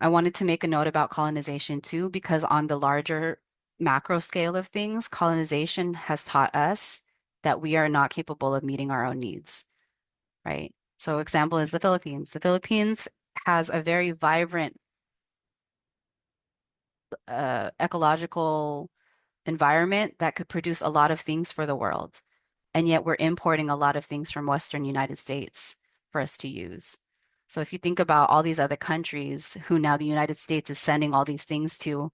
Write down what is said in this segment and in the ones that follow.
I wanted to make a note about colonization too, because on the larger macro scale of things, colonization has taught us that we are not capable of meeting our own needs, right? So example is the Philippines. The Philippines has a very vibrant ecological environment that could produce a lot of things for the world. And yet we're importing a lot of things from Western United States for us to use. So if you think about all these other countries who now the United States is sending all these things to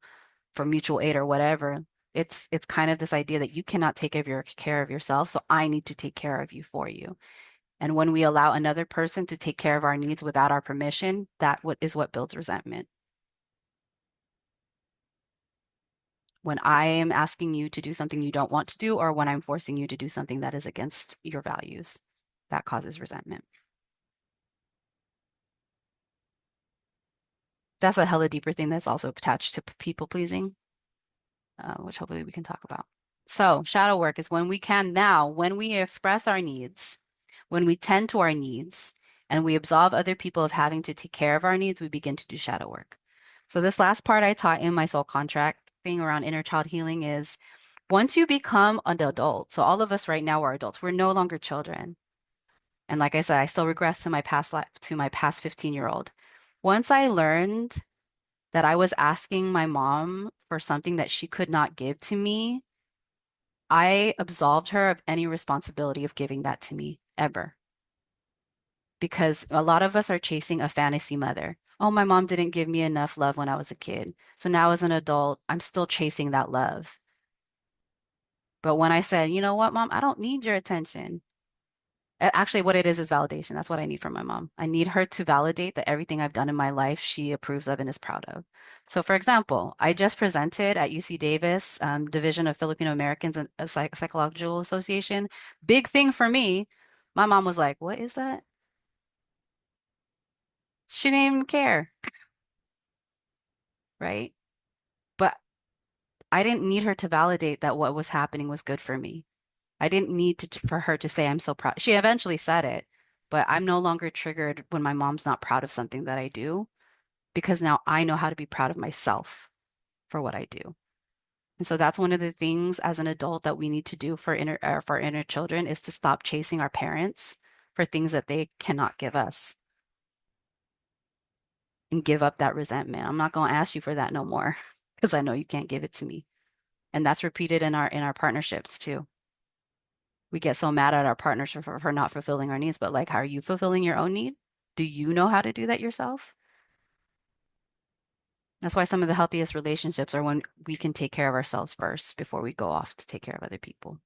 for mutual aid or whatever, it's kind of this idea that you cannot take care of yourself, so I need to take care of you for you. And when we allow another person to take care of our needs without our permission, is what builds resentment. When I am asking you to do something you don't want to do, or when I'm forcing you to do something that is against your values, that causes resentment. That's a hella deeper thing that's also attached to people pleasing, which hopefully we can talk about. So, shadow work is when we express our needs, when we tend to our needs, and we absolve other people of having to take care of our needs, we begin to do shadow work. So, this last part I taught in my soul contract thing around inner child healing is once you become an adult, so all of us right now are adults, we're no longer children. And like I said, I still regress to my past life, to my past 15-year-old. Once I learned that I was asking my mom for something that she could not give to me, I absolved her of any responsibility of giving that to me ever. Because a lot of us are chasing a fantasy mother. Oh, my mom didn't give me enough love when I was a kid. So now as an adult, I'm still chasing that love. But when I said, you know what, mom, I don't need your attention. Actually, what it is validation. That's what I need from my mom. I need her to validate that everything I've done in my life, she approves of and is proud of. So, for example, I just presented at UC Davis, Division of Filipino Americans and a Psychological Association. Big thing for me. My mom was like, "What is that?" She didn't even care, right? But I didn't need her to validate that what was happening was good for me. I didn't need for her to say I'm so proud. She eventually said it, but I'm no longer triggered when my mom's not proud of something that I do because now I know how to be proud of myself for what I do. And so that's one of the things as an adult that we need to do for inner children is to stop chasing our parents for things that they cannot give us and give up that resentment. I'm not going to ask you for that no more because I know you can't give it to me. And that's repeated in our partnerships too. We get so mad at our partners for not fulfilling our needs, but like, how are you fulfilling your own need? Do you know how to do that yourself? That's why some of the healthiest relationships are when we can take care of ourselves first before we go off to take care of other people.